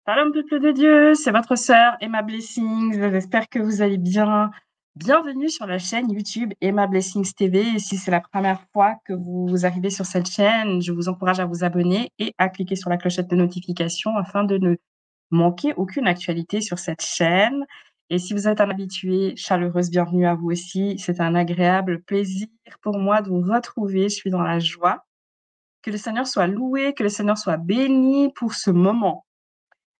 Shalom peuple de Dieu, c'est votre sœur Emma Blessings. J'espère que vous allez bien. Bienvenue sur la chaîne YouTube Emma Blessings TV. Et si c'est la première fois que vous arrivez sur cette chaîne, je vous encourage à vous abonner et à cliquer sur la clochette de notification afin de ne manquer aucune actualité sur cette chaîne. Et si vous êtes un habitué, chaleureuse bienvenue à vous aussi. C'est un agréable plaisir pour moi de vous retrouver. Je suis dans la joie. Que le Seigneur soit loué, que le Seigneur soit béni pour ce moment.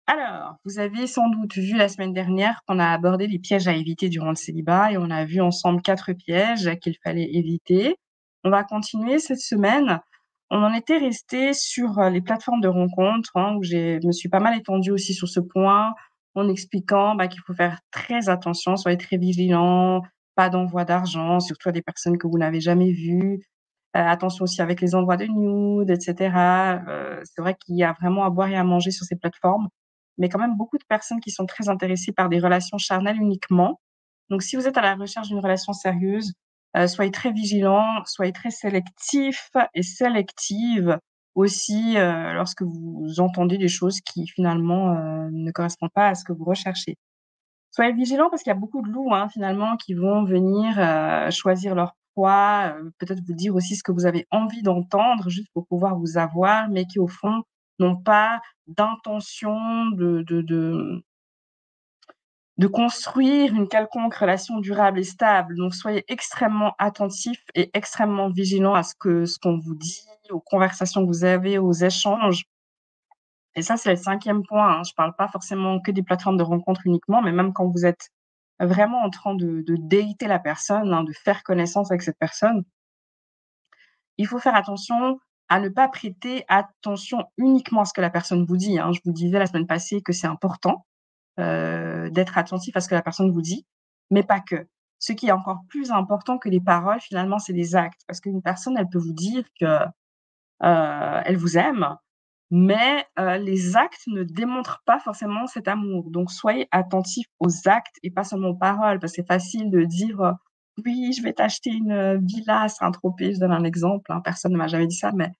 Alors, vous avez sans doute vu la semaine dernière qu'on a abordé les pièges à éviter durant le célibat et on a vu ensemble 4 pièges qu'il fallait éviter. On va continuer cette semaine. On en était resté sur les plateformes de rencontres, où me suis pas mal étendue aussi sur ce point, en expliquant qu'il faut faire très attention, soyez très vigilants, pas d'envoi d'argent, surtout à des personnes que vous n'avez jamais vues. Attention aussi avec les envois de nudes, etc. C'est vrai qu'il y a vraiment à boire et à manger sur ces plateformes, mais quand même beaucoup de personnes qui sont très intéressées par des relations charnelles uniquement. Donc si vous êtes à la recherche d'une relation sérieuse, soyez très vigilants, soyez très sélectifs et sélectives aussi, lorsque vous entendez des choses qui finalement, ne correspondent pas à ce que vous recherchez. Soyez vigilants parce qu'il y a beaucoup de loups, finalement, qui vont venir, choisir leur proie, peut-être vous dire aussi ce que vous avez envie d'entendre juste pour pouvoir vous avoir, mais qui, au fond, n'ont pas d'intention de construire une quelconque relation durable et stable. Donc soyez extrêmement attentifs et extrêmement vigilants à ce qu'on vous dit, aux conversations que vous avez, aux échanges. Et ça, c'est le 5e point, Je parle pas forcément que des plateformes de rencontres uniquement, mais même quand vous êtes vraiment en train de dater la personne, de faire connaissance avec cette personne, il faut faire attention à ne pas prêter attention uniquement à ce que la personne vous dit, Je vous disais la semaine passée que c'est important, d'être attentif à ce que la personne vous dit, mais pas que. Ce qui est encore plus important que les paroles, finalement, c'est les actes. Parce qu'une personne, elle peut vous dire que, elle vous aime, mais les actes ne démontrent pas forcément cet amour. Donc soyez attentifs aux actes et pas seulement aux paroles, parce que c'est facile de dire, «Oui, je vais t'acheter une, villa à Saint-Tropez». Je donne un exemple, personne ne m'a jamais dit ça, mais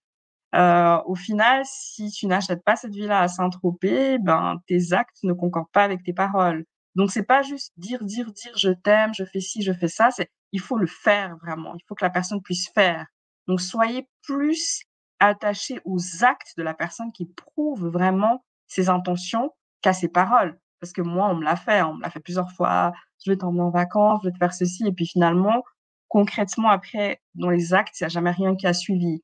au final, si tu n'achètes pas cette villa à Saint-Tropez, ben, tes actes ne concordent pas avec tes paroles. Donc c'est pas juste dire, dire, dire: «Je t'aime, je fais ci, je fais ça», c'est il faut le faire vraiment. Il faut que la personne puisse faire. Donc soyez plus attachés aux actes de la personne qui prouve vraiment ses intentions qu'à ses paroles. Parce que moi, on me l'a fait plusieurs fois: «Je vais t'emmener en vacances, je vais te faire ceci» et puis finalement, concrètement après, dans les actes, il y a jamais rien qui a suivi.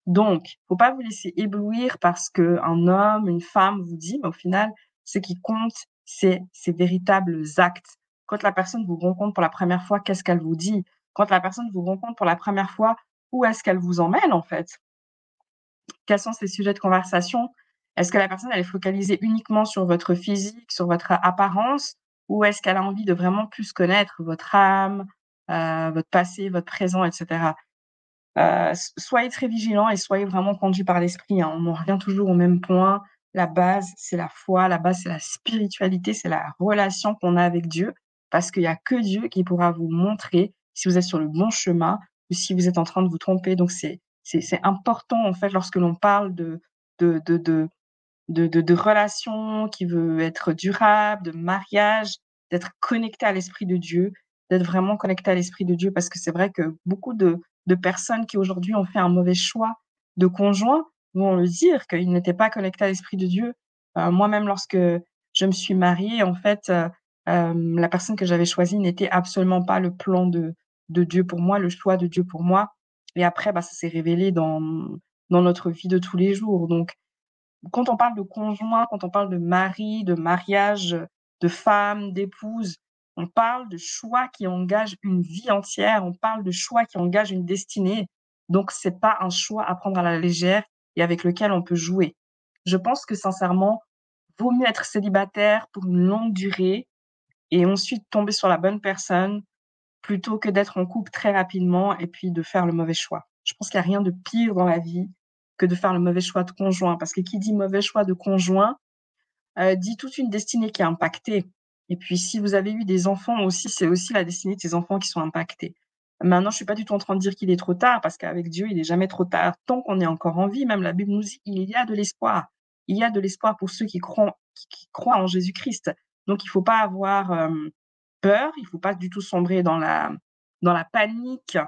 Donc, faut pas vous laisser éblouir par ce qu'un homme, une femme vous dit, mais au final, ce qui compte, c'est ses véritables actes. Quand la personne vous rencontre pour la première fois, qu'est-ce qu'elle vous dit? Quand la personne vous rencontre pour la première fois, où est-ce qu'elle vous emmène, en fait? Quels sont ses sujets de conversation? Est-ce que la personne, elle est focalisée uniquement sur votre physique, sur votre apparence? Ou est-ce qu'elle a envie de vraiment plus connaître votre âme, votre passé, votre présent, etc.? Soyez très vigilants et soyez vraiment conduits par l'esprit, On en revient toujours au même point. La base, c'est la foi, la base, c'est la spiritualité, c'est la relation qu'on a avec Dieu, parce qu'il y a que Dieu qui pourra vous montrer si vous êtes sur le bon chemin ou si vous êtes en train de vous tromper. Donc c'est important, en fait, lorsque l'on parle de de de de relations qui veut être durable, de mariage, d'être connecté à l'esprit de Dieu, d'être vraiment connecté à l'esprit de Dieu. Parce que c'est vrai que beaucoup de personnes qui aujourd'hui ont fait un mauvais choix de conjoint vont le dire qu'ils n'étaient pas connectés à l'esprit de Dieu. Moi-même lorsque je me suis mariée, en fait, la personne que j'avais choisie n'était absolument pas le plan de Dieu pour moi, le choix de Dieu pour moi. Et après, ça s'est révélé dans notre vie de tous les jours. Donc quand on parle de conjoint, quand on parle de mari, de mariage, de femme, d'épouse, on parle de choix qui engagent une vie entière, on parle de choix qui engagent une destinée. Donc c'est pas un choix à prendre à la légère et avec lequel on peut jouer. Je pense que sincèrement, vaut mieux être célibataire pour une longue durée et ensuite tomber sur la bonne personne, plutôt que d'être en couple très rapidement et puis de faire le mauvais choix. Je pense qu'il y a rien de pire dans la vie que de faire le mauvais choix de conjoint, parce que qui dit mauvais choix de conjoint, dit toute une destinée qui est impactée et puis si vous avez eu des enfants aussi, c'est aussi la destinée de ces enfants qui sont impactés. Maintenant, je suis pas du tout en train de dire qu'il est trop tard parce qu'avec Dieu, il est jamais trop tard. Tant qu'on est encore en vie, même la Bible nous dit: «Il y a de l'espoir». il y a de l'espoir pour ceux qui croient en Jésus-Christ. Donc il faut pas avoir, peur, il faut pas du tout sombrer dans la panique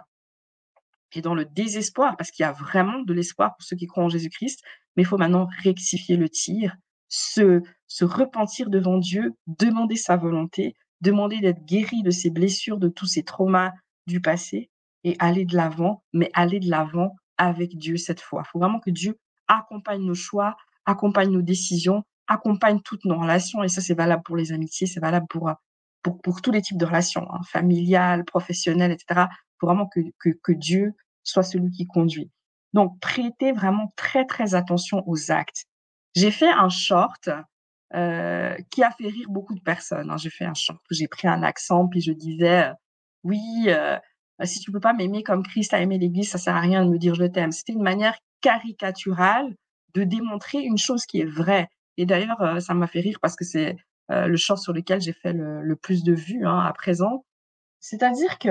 et dans le désespoir, parce qu'il y a vraiment de l'espoir pour ceux qui croient en Jésus-Christ, mais il faut maintenant rectifier le tir, se repentir devant Dieu, demander sa volonté, demander d'être guéri de ses blessures, de tous ces traumas du passé et aller de l'avant, mais aller de l'avant avec Dieu cette fois. Il faut vraiment que Dieu accompagne nos choix, accompagne nos décisions, accompagne toutes nos relations et ça, c'est valable pour les amitiés, c'est valable pour tous les types de relations, hein, familiales, professionnelles et cetera. Il faut vraiment que Dieu soit celui qui conduit. Donc, prêtez vraiment très, très attention aux actes. J'ai fait un short qui a fait rire beaucoup de personnes, hein. J'ai fait un short où j'ai pris un accent, puis je disais, «Oui, si tu peux pas m'aimer comme Christ a aimé l'Église, ça sert à rien de me dire je t'aime». C'était une manière caricaturale de démontrer une chose qui est vraie et d'ailleurs, ça m'a fait rire parce que c'est, le short sur lequel j'ai fait le plus de vues, hein, à présent. C'est-à-dire que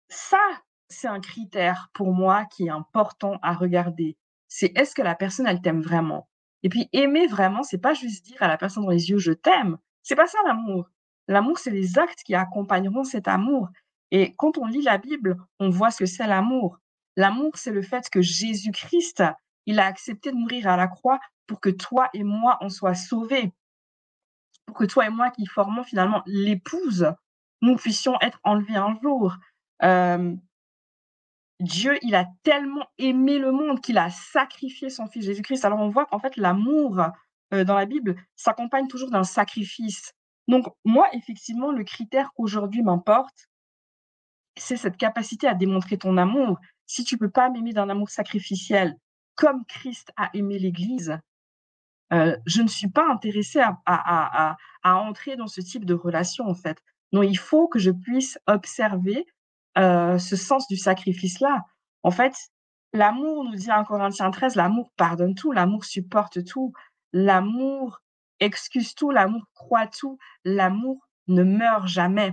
ça, c'est un critère pour moi qui est important à regarder. C'est est-ce que la personne, elle t'aime vraiment? Et puis aimer vraiment, c'est pas juste dire à la personne dans les yeux: «Je t'aime». C'est pas ça l'amour. L'amour, c'est les actes qui accompagneront cet amour et quand on lit la Bible, on voit ce que c'est l'amour. L'amour, c'est le fait que Jésus-Christ, il a accepté de mourir à la croix pour que toi et moi, on soit sauvés, pour que toi et moi qui formons finalement l'épouse, nous puissions être enlevés un jour. Hem Dieu, il a tellement aimé le monde qu'il a sacrifié son fils Jésus-Christ. Alors on voit qu'en fait l'amour, dans la Bible s'accompagne toujours d'un sacrifice. Donc moi, effectivement, le critère qu'aujourd'hui m'importe, c'est cette capacité à démontrer ton amour. Si tu peux pas m'aimer d'un amour sacrificiel comme Christ a aimé l'Église, je ne suis pas intéressée à entrer dans ce type de relation, en fait. Donc il faut que je puisse observer, ce sens du sacrifice-là. En fait, l'amour, nous dit 1 Corinthiens 13, l'amour pardonne tout, l'amour supporte tout, l'amour excuse tout, l'amour croit tout, l'amour ne meurt jamais.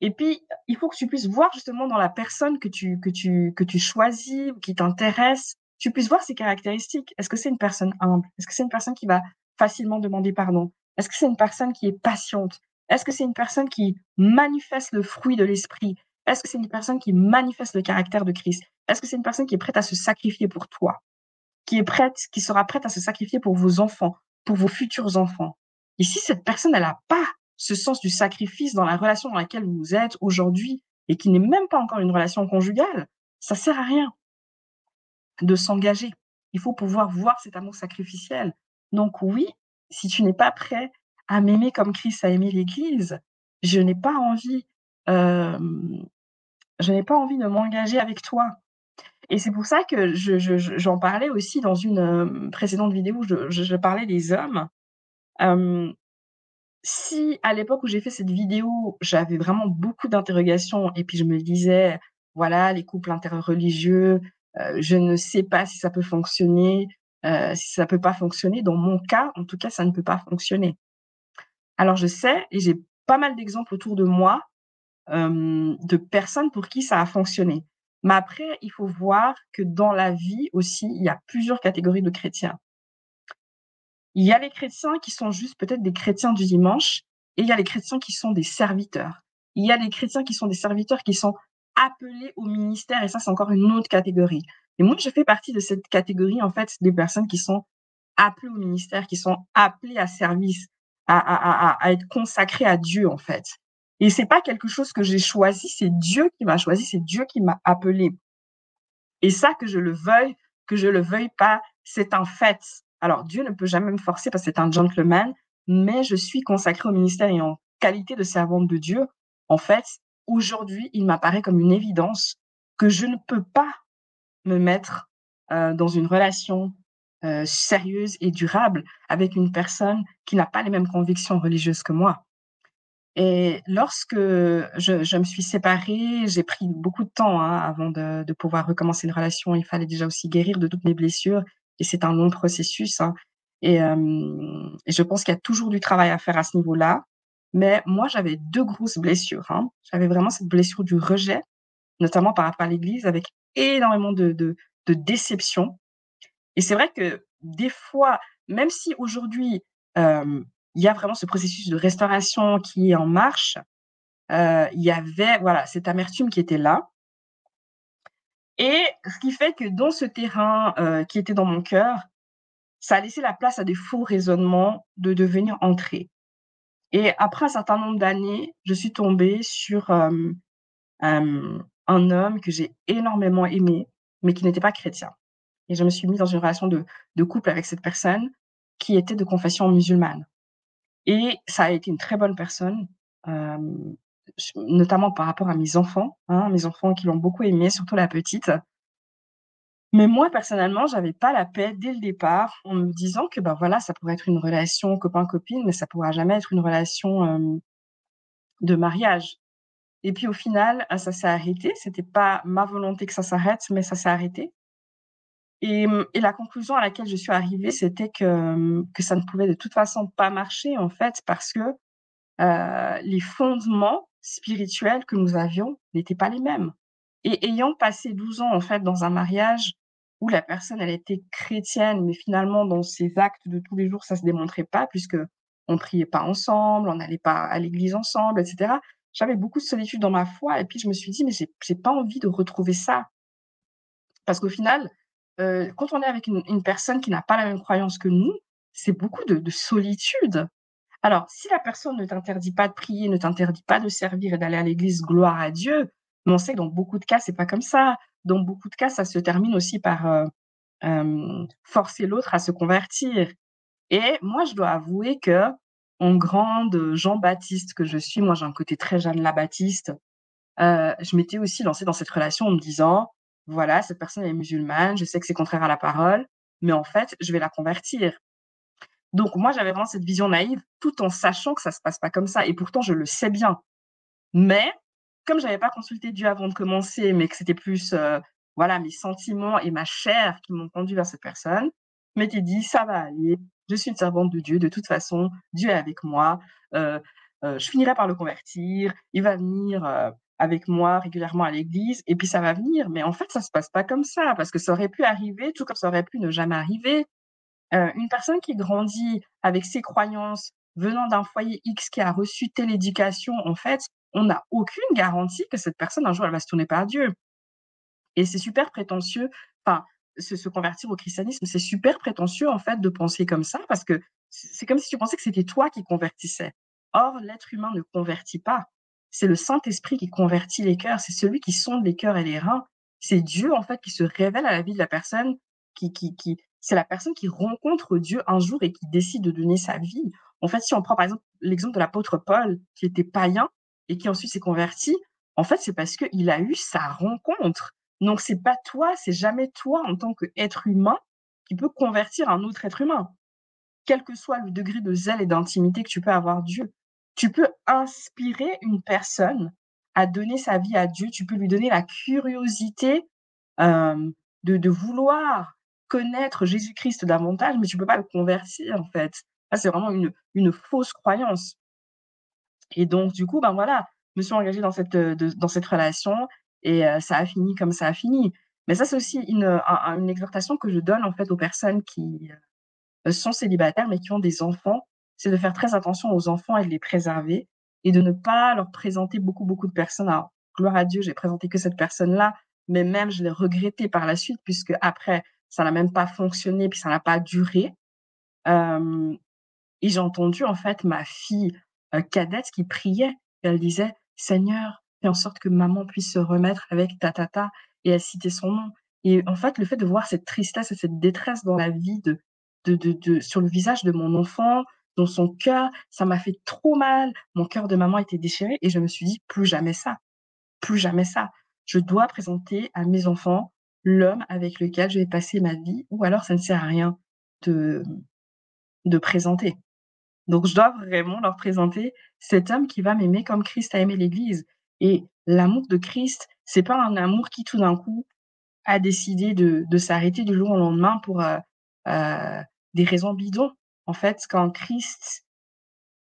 Et puis, il faut que tu puisses voir justement dans la personne que tu choisis ou qui t'intéresse, tu puisses voir ses caractéristiques. Est-ce que c'est une personne humble? Est-ce que c'est une personne qui va facilement demander pardon? Est-ce que c'est une personne qui est patiente? Est-ce que c'est une personne qui manifeste le fruit de l'esprit? Est-ce que c'est une personne qui manifeste le caractère de Christ? Est-ce que c'est une personne qui est prête à se sacrifier pour toi? Qui sera prête à se sacrifier pour vos enfants, pour vos futurs enfants. Et si cette personne, elle a pas ce sens du sacrifice dans la relation dans laquelle vous êtes aujourd'hui et qui n'est même pas encore une relation conjugale, ça sert à rien de s'engager. Il faut pouvoir voir cet amour sacrificiel. Donc oui, si tu n'es pas prêt à m'aimer comme Christ a aimé l'Église, je n'ai pas envie, hem, je n'ai pas envie de m'engager avec toi. Et c'est pour ça que j'en parlais aussi dans une, précédente vidéo, je parlais des hommes. Hem, Si à l'époque où j'ai fait cette vidéo, j'avais vraiment beaucoup d'interrogations et puis je me disais: «Voilà, les couples interreligieux, je ne sais pas si ça peut fonctionner, si ça peut pas fonctionner». Dans mon cas, en tout cas, ça ne peut pas fonctionner. Alors je sais et j'ai pas mal d'exemples autour de moi, de personnes pour qui ça a fonctionné. Mais après, il faut voir que dans la vie aussi, il y a plusieurs catégories de chrétiens. Il y a les chrétiens qui sont juste peut-être des chrétiens du dimanche et il y a les chrétiens qui sont des serviteurs. Il y a les chrétiens qui sont des serviteurs qui sont appelés au ministère et ça, c'est encore une autre catégorie. Et moi, je fais partie de cette catégorie, en fait, des personnes qui sont appelées au ministère, qui sont appelées à service, à être consacrées à Dieu, en fait. Et c'est pas quelque chose que j'ai choisi, c'est Dieu qui m'a choisi, c'est Dieu qui m'a appelée. Et ça, que je le veuille pas, c'est un fait. Alors Dieu ne peut jamais me forcer parce que c'est un gentleman, mais je suis consacrée au ministère et en qualité de servante de Dieu, en fait, aujourd'hui, il m'apparaît comme une évidence que je ne peux pas me mettre, dans une relation, sérieuse et durable avec une personne qui n'a pas les mêmes convictions religieuses que moi. Et lorsque je me suis séparée, j'ai pris beaucoup de temps, hein, avant de pouvoir recommencer une relation. Il fallait déjà aussi guérir de toutes mes blessures et c'est un long processus, hein. Et je pense qu'il y a toujours du travail à faire à ce niveau-là. Mais moi, j'avais 2 grosses blessures, hein. J'avais vraiment cette blessure du rejet, notamment par rapport à l'église, avec énormément de déception. Et c'est vrai que des fois, même si aujourd'hui, il y a vraiment ce processus de restauration qui est en marche, il y avait, voilà, cette amertume qui était là et ce qui fait que dans ce terrain, qui était dans mon cœur, ça a laissé la place à des faux raisonnements de venir entrer et après un certain nombre d'années, je suis tombée sur, un homme que j'ai énormément aimé, mais qui n'était pas chrétien et je me suis mise dans une relation de couple avec cette personne qui était de confession musulmane et ça a été une très bonne personne, notamment par rapport à mes enfants qui l'ont beaucoup aimé, surtout la petite. Mais moi, personnellement, j'avais pas la paix dès le départ en me disant que, bah, voilà, ça pourrait être une relation copain-copine, mais ça pourra jamais être une relation, de mariage et puis au final, ça s'est arrêté. C'était pas ma volonté que ça s'arrête, mais ça s'est arrêté et la conclusion à laquelle je suis arrivée, c'était que ça ne pouvait de toute façon pas marcher, en fait, parce que, les fondements spirituels que nous avions n'étaient pas les mêmes et ayant passé 12 ans, en fait, dans un mariage où la personne, elle était chrétienne, mais finalement dans ses actes de tous les jours, ça se démontrait pas puisque on priait pas ensemble, on n'allait pas à l'église ensemble et cetera. J'avais beaucoup de solitude dans ma foi et puis je me suis dit: «Mais j'ai pas envie de retrouver ça». Parce qu'au final, quand on est avec une personne qui n'a pas la même croyance que nous, c'est beaucoup de solitude. Alors, si la personne ne t'interdit pas de prier, ne t'interdit pas de servir et d'aller à l'église, gloire à Dieu, mais on sait que dans beaucoup de cas, c'est pas comme ça. Dans beaucoup de cas, ça se termine aussi par, forcer l'autre à se convertir et moi, je dois avouer qu'en grande Jean-Baptiste que je suis, moi j'ai un côté très Jeanne la Baptiste, je m'étais aussi lancée dans cette relation en me disant: «Voilà, cette personne est musulmane, je sais que c'est contraire à la parole, mais en fait, je vais la convertir». Donc moi, j'avais vraiment cette vision naïve, tout en sachant que ça se passe pas comme ça et pourtant je le sais bien. Mais comme j'avais pas consulté Dieu avant de commencer, mais que c'était plus, voilà, mes sentiments et ma chair qui m'ont conduit vers cette personne, je m'étais dit: «Ça va aller, je suis une servante de Dieu, de toute façon, Dieu est avec moi, heu je finirai par le convertir, il va venir, avec moi régulièrement à l'église et puis ça va venir». Mais en fait, ça se passe pas comme ça parce que ça aurait pu arriver, tout comme ça aurait pu ne jamais arriver. Une personne qui grandit avec ses croyances, venant d'un foyer X qui a reçu telle éducation, en fait, on n'a aucune garantie que cette personne, un jour, elle va se tourner vers Dieu et c'est super prétentieux, enfin, se convertir au christianisme, c'est super prétentieux, en fait, de penser comme ça parce que c'est comme si tu pensais que c'était toi qui convertissais. Or, l'être humain ne convertit pas. C'est le Saint-Esprit qui convertit les cœurs, c'est celui qui sonde les cœurs et les reins. C'est Dieu, en fait, qui se révèle à la vie de la personne, qui c'est la personne qui rencontre Dieu un jour et qui décide de donner sa vie. En fait, si on prend, par exemple, l'exemple de l'apôtre Paul, qui était païen et qui ensuite s'est converti, en fait, c'est parce qu'il a eu sa rencontre. Donc c'est pas toi, c'est jamais toi en tant qu'être humain qui peut convertir un autre être humain, quel que soit le degré de zèle et d'intimité que tu peux avoir Dieu. Tu peux inspirer une personne à donner sa vie à Dieu, tu peux lui donner la curiosité, de vouloir connaître Jésus-Christ davantage, mais tu peux pas le convertir, en fait. Ça, c'est vraiment une fausse croyance et donc du coup, ben, voilà, je me suis engagée dans dans cette relation et ça a fini comme ça a fini. Mais ça, c'est aussi une exhortation que je donne, en fait, aux personnes qui, sont célibataires, mais qui ont des enfants. C'est de faire très attention aux enfants et de les préserver et de ne pas leur présenter beaucoup, beaucoup de personnes. Alors, gloire à Dieu, j'ai présenté que cette personne-là, mais même je l'ai regretté par la suite puisque après ça n'a même pas fonctionné, puis ça n'a pas duré. Hem Et j'ai entendu en fait ma fille, cadette qui priait. Et elle disait: «Seigneur, fais en sorte que maman puisse se remettre avec ta tata» et elle citait son nom. Et en fait, le fait de voir cette tristesse et cette détresse dans la vie de sur le visage de mon enfant, dans son cœur, ça m'a fait trop mal. Mon cœur de maman était déchiré et je me suis dit: «Plus jamais ça, plus jamais ça. Je dois présenter à mes enfants l'homme avec lequel je vais passer ma vie ou alors ça ne sert à rien de présenter». Donc je dois vraiment leur présenter cet homme qui va m'aimer comme Christ a aimé l'Église et l'amour de Christ, c'est pas un amour qui tout d'un coup a décidé de s'arrêter du jour au lendemain pour, heu, des raisons bidons. En fait, quand Christ,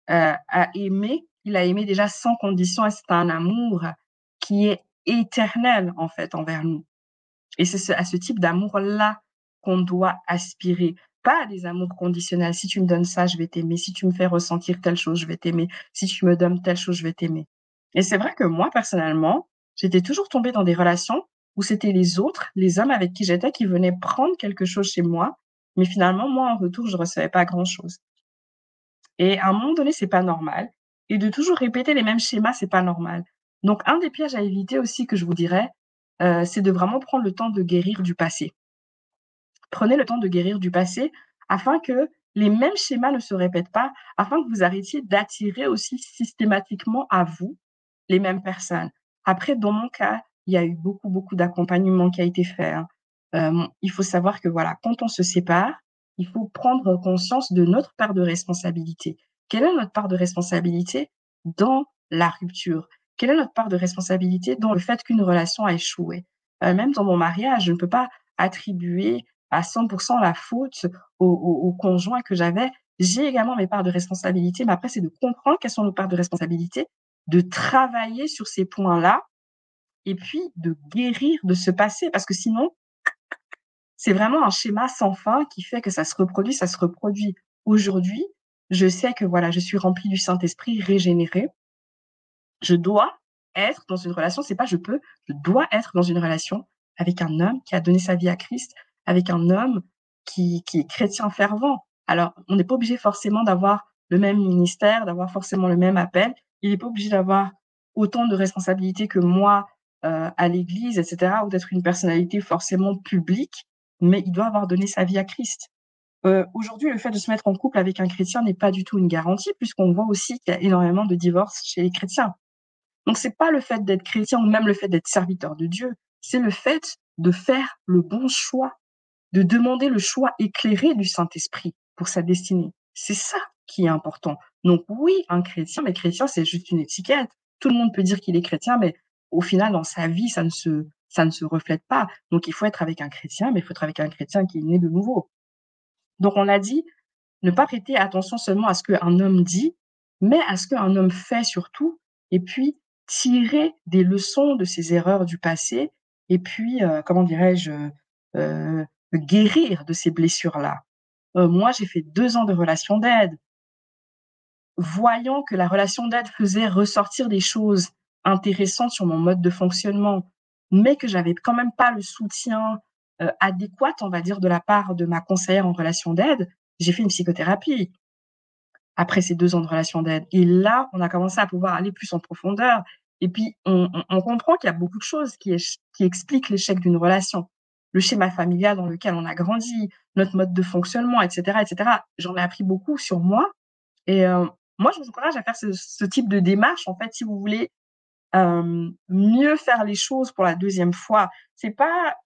a aimé, il a aimé déjà sans condition et c'est un amour qui est éternel, en fait, envers nous et c'est à ce type d'amour-là qu'on doit aspirer. pas des amours conditionnels. Si tu me donnes ça, je vais t'aimer. Si tu me fais ressentir telle chose, je vais t'aimer. Si tu me donnes telle chose, je vais t'aimer. Et c'est vrai que moi, personnellement, j'étais toujours tombée dans des relations où c'était les autres, les hommes avec qui j'étais, qui venaient prendre quelque chose chez moi, mais finalement, moi, en retour, je recevais pas grand-chose. Et à un moment donné, c'est pas normal. Et de toujours répéter les mêmes schémas, c'est pas normal. Donc un des pièges à éviter aussi que je vous dirais, c'est de vraiment prendre le temps de guérir du passé. Prenez le temps de guérir du passé afin que les mêmes schémas ne se répètent pas, afin que vous arrêtiez d'attirer aussi systématiquement à vous les mêmes personnes. Après, dans mon cas, il y a eu beaucoup, beaucoup d'accompagnement qui a été fait, hein. Il faut savoir que voilà, quand on se sépare, il faut prendre conscience de notre part de responsabilité. Quelle est notre part de responsabilité dans la rupture? Quelle est notre part de responsabilité dans le fait qu'une relation a échoué? Même dans mon mariage, je ne peux pas attribuer à 100 la faute au conjoint que j'avais. J'ai également mes parts de responsabilité, mais après, c'est de comprendre quelles sont nos parts de responsabilité, de travailler sur ces points-là et puis de guérir de ce passé. Parce que sinon, c'est vraiment un schéma sans fin qui fait que ça se reproduit, ça se reproduit. Aujourd'hui, je sais que voilà, je suis remplie du Saint-Esprit, régénérée. Je dois être dans une relation, c'est pas je peux, je dois être dans une relation avec un homme qui a donné sa vie à Christ, avec un homme qui est chrétien fervent. Alors, on n'est pas obligé forcément d'avoir le même ministère, d'avoir forcément le même appel. Il est pas obligé d'avoir autant de responsabilités que moi, à l'église et cetera, ou d'être une personnalité forcément publique, mais il doit avoir donné sa vie à Christ. Aujourd'hui, le fait de se mettre en couple avec un chrétien n'est pas du tout une garantie, puisqu'on voit aussi qu'il y a énormément de divorces chez les chrétiens. Donc c'est pas le fait d'être chrétien ou même le fait d'être serviteur de Dieu, c'est le fait de faire le bon choix, de demander le choix éclairé du Saint-Esprit pour sa destinée. C'est ça qui est important. Donc oui, un chrétien, mais chrétien, c'est juste une étiquette. Tout le monde peut dire qu'il est chrétien, mais au final, dans sa vie, ça ne se reflète pas. Donc il faut être avec un chrétien, mais il faut être avec un chrétien qui est né de nouveau. Donc on a dit, ne pas prêter attention seulement à ce qu'un homme dit, mais à ce qu'un homme fait surtout, et puis tirer des leçons de ses erreurs du passé, et puis, comment dirais-je, guérir de ces blessures-là. Moi, j'ai fait 2 ans de relation d'aide. Voyant que la relation d'aide faisait ressortir des choses intéressantes sur mon mode de fonctionnement, mais que j'avais quand même pas le soutien, adéquat, on va dire, de la part de ma conseillère en relation d'aide, j'ai fait une psychothérapie après ces 2 ans de relation d'aide. Et là, on a commencé à pouvoir aller plus en profondeur. Et puis, on comprend qu'il y a beaucoup de choses qui expliquent l'échec d'une relation. Le schéma familial dans lequel on a grandi, notre mode de fonctionnement, et cetera, et cetera. J'en ai appris beaucoup sur moi et moi, je vous encourage à faire ce type de démarche, en fait, si vous voulez, mieux faire les choses pour la deuxième fois. C'est pas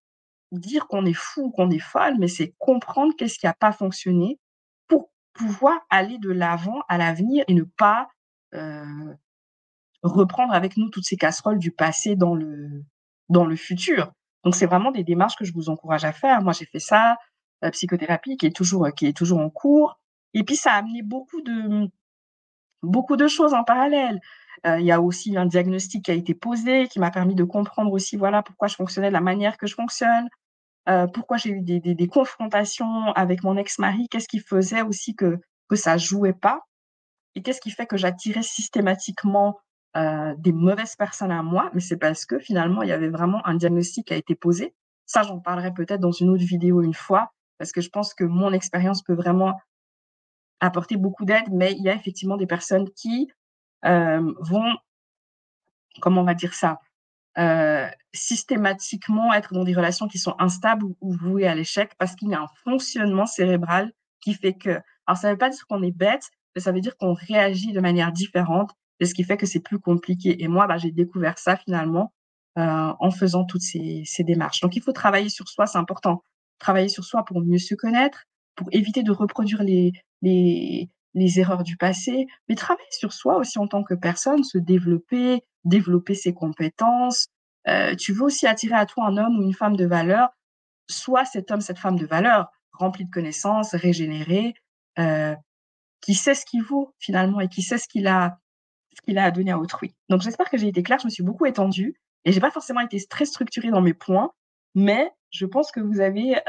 dire qu'on est fou ou qu'on est folle, mais c'est comprendre qu'est-ce qui a pas fonctionné pour pouvoir aller de l'avant à l'avenir et ne pas, heu, reprendre avec nous toutes ces casseroles du passé dans le futur. Donc c'est vraiment des démarches que je vous encourage à faire. Moi, j'ai fait ça, psychothérapie qui est toujours en cours et puis ça a amené beaucoup de choses en parallèle. Il y a aussi un diagnostic qui a été posé, qui m'a permis de comprendre aussi, voilà, pourquoi je fonctionnais de la manière que je fonctionne. Pourquoi j'ai eu des confrontations avec mon ex-mari? Qu'est-ce qui faisait aussi que ça jouait pas? Et qu'est-ce qui fait que j'attirais systématiquement, des mauvaises personnes à moi? Mais c'est parce que finalement, il y avait vraiment un diagnostic qui a été posé. Ça, j'en parlerai peut-être dans une autre vidéo une fois, parce que je pense que mon expérience peut vraiment apporter beaucoup d'aide, mais il y a effectivement des personnes qui, vont, comment on va dire ça? Systématiquement être dans des relations qui sont instables ou vouées à l'échec parce qu'il y a un fonctionnement cérébral qui fait que alors ça veut pas dire qu'on est bête, mais ça veut dire qu'on réagit de manière différente et ce qui fait que c'est plus compliqué et moi, bah, j'ai découvert ça finalement, en faisant toutes ces démarches. Donc il faut travailler sur soi, c'est important. Travailler sur soi pour mieux se connaître, pour éviter de reproduire les erreurs du passé, mais travailler sur soi aussi en tant que personne, se développer, développer ses compétences. Tu veux aussi attirer à toi un homme ou une femme de valeur, sois cet homme, cette femme de valeur, rempli de connaissances, régénéré, heu, qui sait ce qu'il vaut finalement et qui sait ce qu'il a à donner à autrui. Donc j'espère que j'ai été claire, je me suis beaucoup étendue et j'ai pas forcément été très structurée dans mes points, Mais je pense que vous avez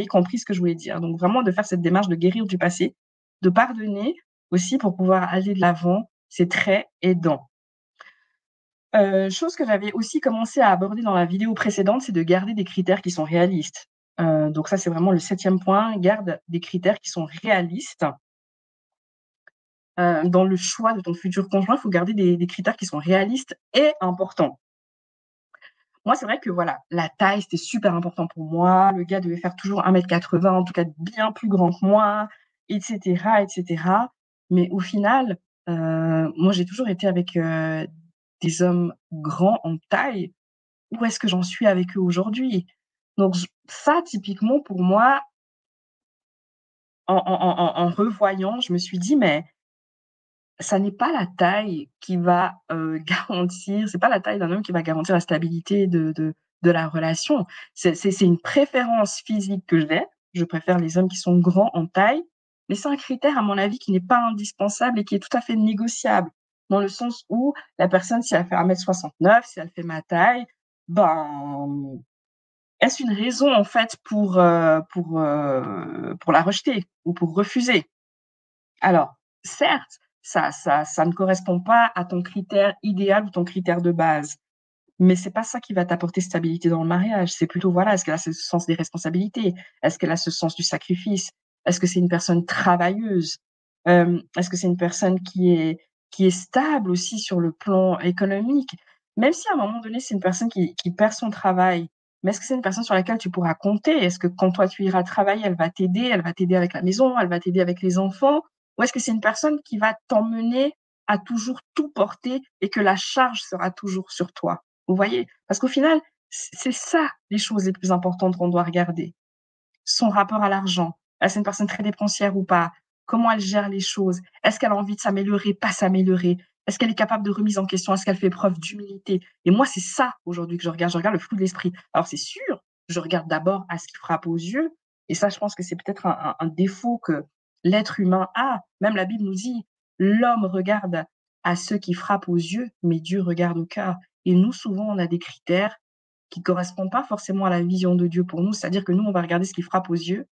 compris ce que je voulais dire. Donc vraiment de faire cette démarche de guérir du passé, de pardonner aussi pour pouvoir aller de l'avant, c'est très aidant. Chose que j'avais aussi commencé à aborder dans la vidéo précédente, c'est de garder des critères qui sont réalistes. Donc ça, c'est vraiment le 7e point, garde des critères qui sont réalistes. Dans le choix de ton futur conjoint, il faut garder des critères qui sont réalistes et importants. Moi, c'est vrai que voilà, la taille, c'était super important pour moi. Le gars devait faire toujours 1,80 m, en tout cas bien plus grand que moi, et cetera, et cetera. Mais au final, moi, j'ai toujours été avec, des hommes grands en taille. Où est-ce que j'en suis avec eux aujourd'hui? Donc j ça, typiquement, pour moi, en revoyant, je me suis dit: «Mais ça n'est pas la taille qui va, garantir c'est pas la taille d'un homme qui va garantir la stabilité de la relation. C'est une préférence physique que j'ai. Je préfère les hommes qui sont grands en taille, mais c'est un critère, à mon avis, qui n'est pas indispensable et qui est tout à fait négociable. Dans le sens où la personne, si elle fait 1,69 m, si elle fait ma taille, ben, est-ce une raison, en fait, pour la rejeter ou pour refuser? Alors, certes, ça ne correspond pas à ton critère idéal ou ton critère de base, mais c'est pas ça qui va t'apporter stabilité dans le mariage. C'est plutôt, voilà, est-ce qu'elle a ce sens des responsabilités? Est-ce qu'elle a ce sens du sacrifice? Est-ce que c'est une personne travailleuse? Est-ce que c'est une personne qui est stable aussi sur le plan économique? Même si à un moment donné, c'est une personne qui perd son travail, mais est-ce que c'est une personne sur laquelle tu pourras compter? Est-ce que quand toi tu iras travailler, elle va t'aider avec la maison, elle va t'aider avec les enfants? Ou est-ce que c'est une personne qui va t'emmener à toujours tout porter et que la charge sera toujours sur toi? Vous voyez? Parce qu'au final, c'est ça les choses les plus importantes qu'on doit regarder. Son rapport à l'argent. Est-ce une personne très dépensière ou pas? Comment elle gère les choses? Est-ce qu'elle a envie de s'améliorer, pas s'améliorer? Est-ce qu'elle est capable de remise en question? Est-ce qu'elle fait preuve d'humilité? Et moi, c'est ça aujourd'hui que je regarde. Je regarde le fruit de l'esprit. Alors c'est sûr, je regarde d'abord à ce qui frappe aux yeux et ça, je pense que c'est peut-être un défaut que l'être humain a. Même la Bible nous dit: «L'homme regarde à ce qui frappe aux yeux, mais Dieu regarde au cœur». Et nous, souvent, on a des critères qui correspondent pas forcément à la vision de Dieu pour nous. C'est-à-dire que nous, on va regarder ce qui frappe aux yeux,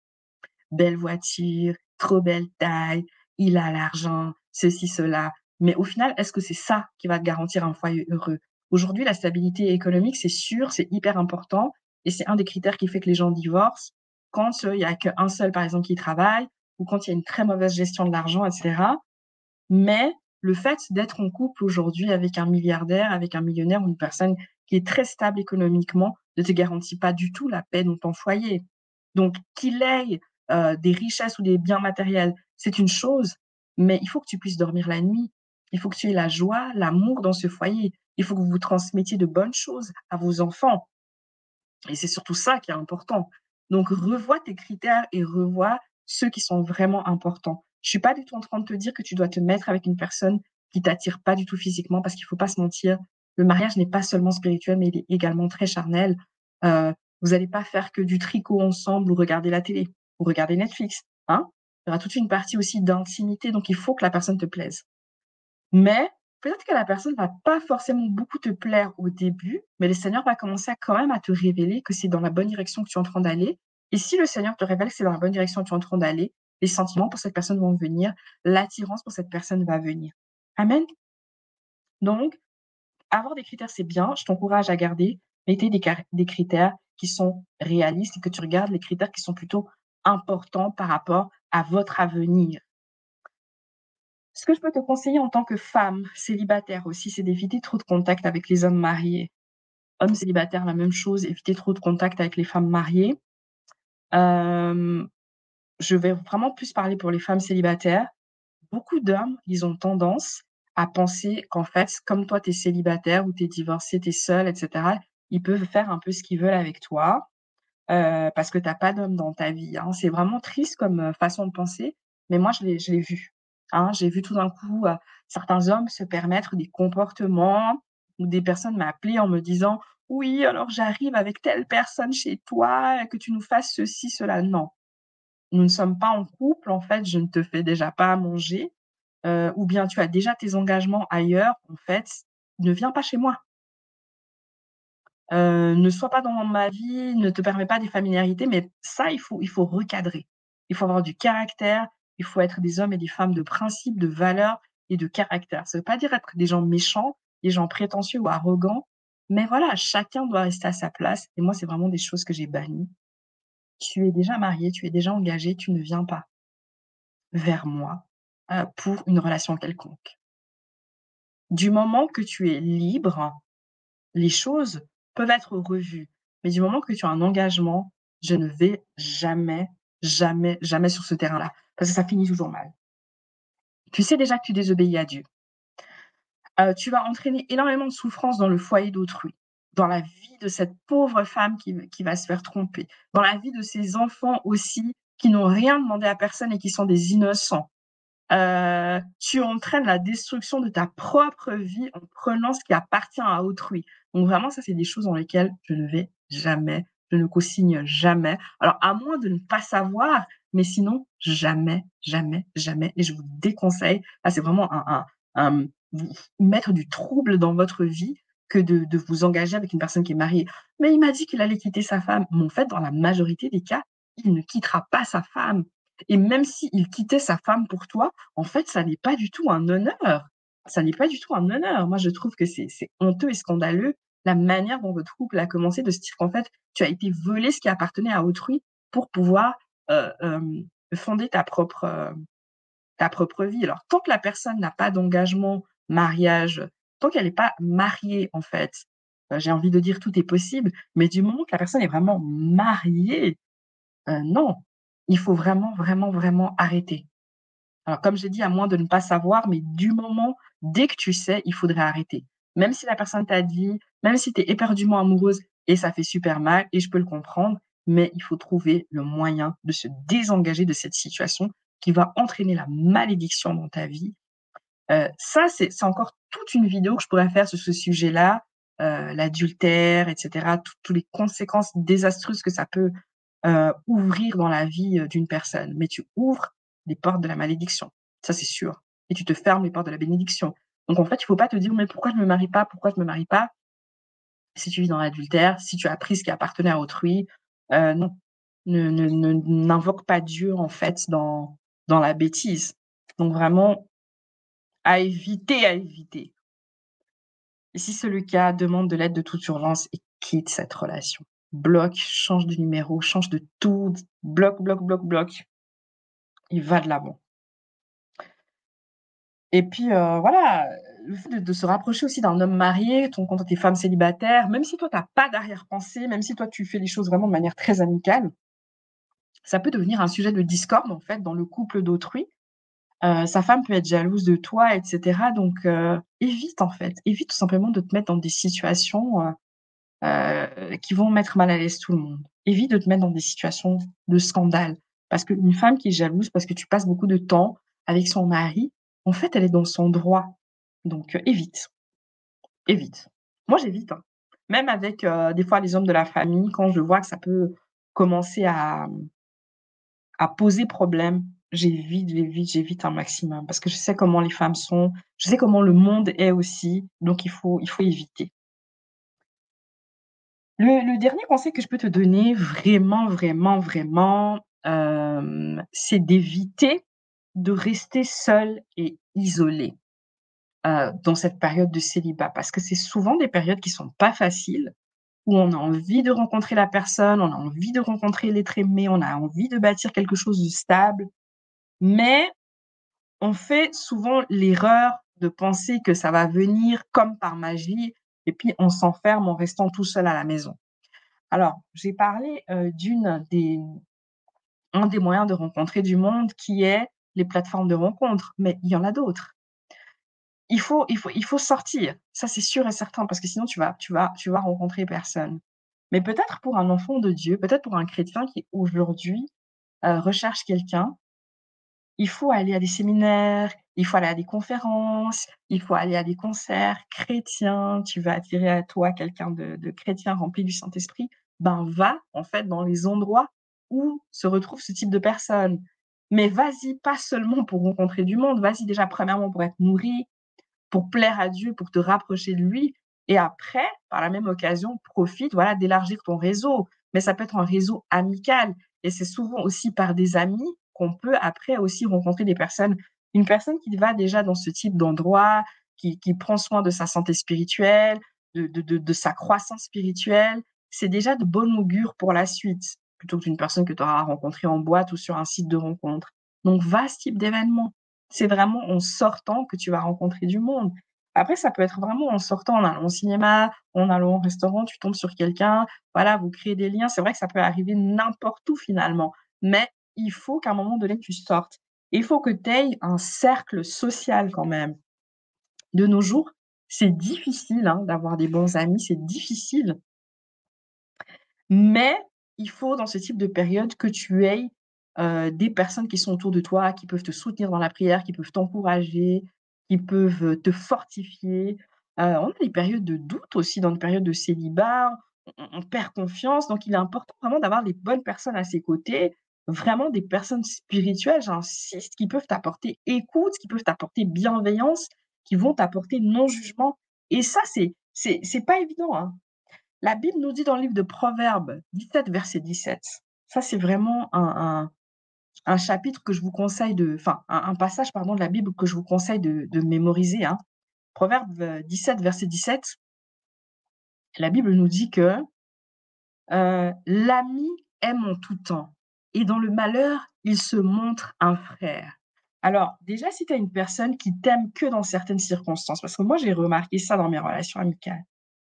belle voiture, trop belle taille, il a l'argent, ceci, cela. Mais au final, est-ce que c'est ça qui va te garantir un foyer heureux? Aujourd'hui, la stabilité économique, c'est sûr, c'est hyper important et c'est un des critères qui fait que les gens divorcent quand, il y a qu'un seul, par exemple, qui travaille ou quand il y a une très mauvaise gestion de l'argent et cetera. Mais le fait d'être en couple aujourd'hui avec un milliardaire, avec un millionnaire ou une personne qui est très stable économiquement ne te garantit pas du tout la paix dans ton foyer. Donc qu'il ait, des richesses ou des biens matériels, c'est une chose, mais il faut que tu puisses dormir la nuit. Il faut que tu aies la joie, l'amour dans ce foyer. Il faut que vous vous transmettiez de bonnes choses à vos enfants et c'est surtout ça qui est important. Donc revois tes critères et revois ceux qui sont vraiment importants. Je suis pas du tout en train de te dire que tu dois te mettre avec une personne qui t'attire pas du tout physiquement parce qu'il faut pas se mentir, le mariage n'est pas seulement spirituel, mais il est également très charnel. Vous allez pas faire que du tricot ensemble ou regarder la télé ou regarder Netflix, hein. Il y aura toute une partie aussi d'intimité, donc il faut que la personne te plaise. Mais peut-être que la personne va pas forcément beaucoup te plaire au début, mais le Seigneur va commencer à quand même à te révéler que c'est dans la bonne direction que tu es en train d'aller. Et si le Seigneur te révèle que c'est dans la bonne direction que tu es en train d'aller, les sentiments pour cette personne vont venir, l'attirance pour cette personne va venir. Amen. Donc, avoir des critères, c'est bien, je t'encourage à garder, mais tu des critères qui sont réalistes et que tu regardes les critères qui sont plutôt importants par rapport à votre avenir. Ce que je peux te conseiller en tant que femme célibataire aussi, c'est d'éviter trop de contact avec les hommes mariés. Hommes célibataires, la même chose, éviter trop de contact avec les femmes mariées. Hem, je vais vraiment plus parler pour les femmes célibataires. Beaucoup d'hommes, ils ont tendance à penser qu'en fait, comme toi, tu es célibataire ou tu es divorcée, tu es seule et cetera, ils peuvent faire un peu ce qu'ils veulent avec toi, parce que tu as pas d'homme dans ta vie, hein. C'est vraiment triste comme, façon de penser, mais moi je l'ai vu, hein. J'ai vu tout d'un coup, certains hommes se permettre des comportements ou des personnes m'appeler en me disant: «Oui, alors j'arrive avec telle personne chez toi, que tu nous fasses ceci, cela». Non, nous ne sommes pas en couple, en fait, je ne te fais déjà pas à manger, ou bien tu as déjà tes engagements ailleurs, en fait, ne viens pas chez moi. ne sois pas dans ma vie, ne te permets pas des familiarités, mais ça, il faut recadrer. Il faut avoir du caractère, il faut être des hommes et des femmes de principe, de valeurs et de caractère. Ça veut pas dire être des gens méchants, des gens prétentieux ou arrogants, mais voilà, chacun doit rester à sa place et moi, c'est vraiment des choses que j'ai bannies. Tu es déjà marié, tu es déjà engagé, tu ne viens pas vers moi, pour une relation quelconque. Du moment que tu es libre, les choses peuvent être revues, mais du moment que tu as un engagement, je ne vais jamais, jamais, jamais sur ce terrain-là, parce que ça finit toujours mal. Tu sais déjà que tu désobéis à Dieu. Tu vas entraîner énormément de souffrance dans le foyer d'autrui, dans la vie de cette pauvre femme qui va se faire tromper, dans la vie de ses enfants aussi, qui n'ont rien demandé à personne et qui sont des innocents. Tu entraînes la destruction de ta propre vie en prenant ce qui appartient à autrui. Donc vraiment, ça, c'est des choses dans lesquelles je ne vais jamais, je ne co-signe jamais. Alors, à moins de ne pas savoir, mais sinon, jamais, jamais, jamais. Et je vous déconseille. Là, c'est vraiment vous mettre du trouble dans votre vie que de vous engager avec une personne qui est mariée. Mais il m'a dit qu'il allait quitter sa femme. Mais en fait, dans la majorité des cas, il ne quittera pas sa femme. Et même s'il quittait sa femme pour toi, en fait, ça n'est pas du tout un honneur. Ça n'est pas du tout un honneur. Moi, je trouve que c'est honteux et scandaleux la manière dont votre couple a commencé, de se dire qu'en fait, tu as été volé ce qui appartenait à autrui pour pouvoir, fonder ta propre vie. Alors, tant que la personne n'a pas d'engagement, mariage, tant qu'elle n'est pas mariée, en fait, j'ai envie de dire tout est possible, mais du moment que la personne est vraiment mariée, non, il faut vraiment, vraiment, vraiment arrêter. Alors comme j'ai dit, à moins de ne pas savoir, mais du moment dès que tu sais, il faudrait arrêter. Même si la personne t'a dit, même si tu es éperdument amoureuse et ça fait super mal et je peux le comprendre, mais il faut trouver le moyen de se désengager de cette situation qui va entraîner la malédiction dans ta vie. Ça, c'est encore toute une vidéo que je pourrais faire sur ce sujet-là, l'adultère et cetera, tous les conséquences désastreuses que ça peut, ouvrir dans la vie, d'une personne. Mais tu ouvres les portes de la malédiction, ça c'est sûr et tu te fermes les portes de la bénédiction. Donc en fait, il faut pas te dire: «Mais pourquoi je me marie pas? Pourquoi je me marie pas?» Si tu vis dans l'adultère, si tu as pris ce qui appartenait à autrui, non, n'invoque pas Dieu en fait dans la bêtise. Donc vraiment à éviter, à éviter. Et si c'est le cas, demande de l'aide de toute urgence et quitte cette relation. Bloque, change de numéro, change de tout, bloque, bloque, bloque, bloque et va de l'avant. Et puis, voilà, le fait de se rapprocher aussi d'un homme marié, quand tu es femme célibataire, même si toi tu as pas d'arrière-pensée, même si toi tu fais les choses vraiment de manière très amicale, ça peut devenir un sujet de discorde, en fait, dans le couple d'autrui. Sa femme peut être jalouse de toi et cetera donc évite, en fait, évite tout simplement de te mettre dans des situations, qui vont mettre mal à l'aise tout le monde. Évite de te mettre dans des situations de scandale. Parce qu'une femme qui est jalouse parce que tu passes beaucoup de temps avec son mari, en fait, elle est dans son droit. Donc, évite, évite. Moi, j'évite, hein. Même avec, des fois les hommes de la famille, quand je vois que ça peut commencer à poser problème, j'évite un maximum. Parce que je sais comment les femmes sont, je sais comment le monde est aussi, donc il faut éviter. Le dernier conseil que je peux te donner vraiment, vraiment, vraiment, c'est d'éviter de rester seul et isolé, dans cette période de célibat. Parce que c'est souvent des périodes qui sont pas faciles, où on a envie de rencontrer la personne, on a envie de rencontrer l'être aimé, on a envie de bâtir quelque chose de stable, mais on fait souvent l'erreur de penser que ça va venir comme par magie et puis on s'enferme en restant tout seul à la maison. Alors, j'ai parlé, un des moyens de rencontrer du monde qui est les plateformes de rencontres, mais il y en a d'autres. Il faut sortir, ça c'est sûr et certain, parce que sinon tu vas rencontrer personne. Mais peut-être pour un enfant de Dieu, peut-être pour un chrétien qui aujourd'hui, recherche quelqu'un, il faut aller à des séminaires, il faut aller à des conférences, il faut aller à des concerts chrétiens. Tu vas attirer à toi quelqu'un de chrétien rempli du Saint-Esprit, ben, va, en fait, dans les endroits où se retrouve ce type de personnes. Mais vas-y pas seulement pour rencontrer du monde, vas-y déjà premièrement pour être nourri, pour plaire à Dieu, pour te rapprocher de lui et après, par la même occasion, profite, voilà, d'élargir ton réseau. Mais ça peut être un réseau amical et c'est souvent aussi par des amis qu'on peut après aussi rencontrer des personnes une personne qui va déjà dans ce type d'endroit, qui prend soin de sa santé spirituelle, de sa croissance spirituelle, c'est déjà de bon augure pour la suite, plutôt qu'une personne que tu auras rencontrée en boîte ou sur un site de rencontre. Donc va à ce type d'événement. C'est vraiment en sortant que tu vas rencontrer du monde. Après, ça peut être vraiment en sortant, en allant au cinéma, en allant au restaurant, tu tombes sur quelqu'un, voilà, vous créez des liens. C'est vrai que ça peut arriver n'importe où finalement, mais il faut qu'à un moment donné, tu sortes. Il faut que tu aies un cercle social quand même. De nos jours, c'est difficile, hein, d'avoir des bons amis, c'est difficile, mais il faut dans ce type de période que tu aies, des personnes qui sont autour de toi, qui peuvent te soutenir dans la prière, qui peuvent t'encourager, qui peuvent, te fortifier. On a des périodes de doute aussi, dans une période de célibat, on perd confiance, donc il est important vraiment d'avoir les bonnes personnes à ses côtés, vraiment des personnes spirituelles, j'insiste, qui peuvent t'apporter écoute, qui peuvent t'apporter bienveillance, qui vont t'apporter non-jugement et ça, c'est pas évident, hein. La Bible nous dit dans le livre de Proverbes 17, verset 17. Ça, c'est vraiment un chapitre que je vous conseille enfin, un passage, pardon, de la Bible que je vous conseille de mémoriser, hein. Proverbes 17, verset 17, la Bible nous dit que l'ami aime en tout temps et dans le malheur, il se montre un frère. Alors, déjà, si tu as une personne qui t'aime que dans certaines circonstances, parce que moi, j'ai remarqué ça dans mes relations amicales,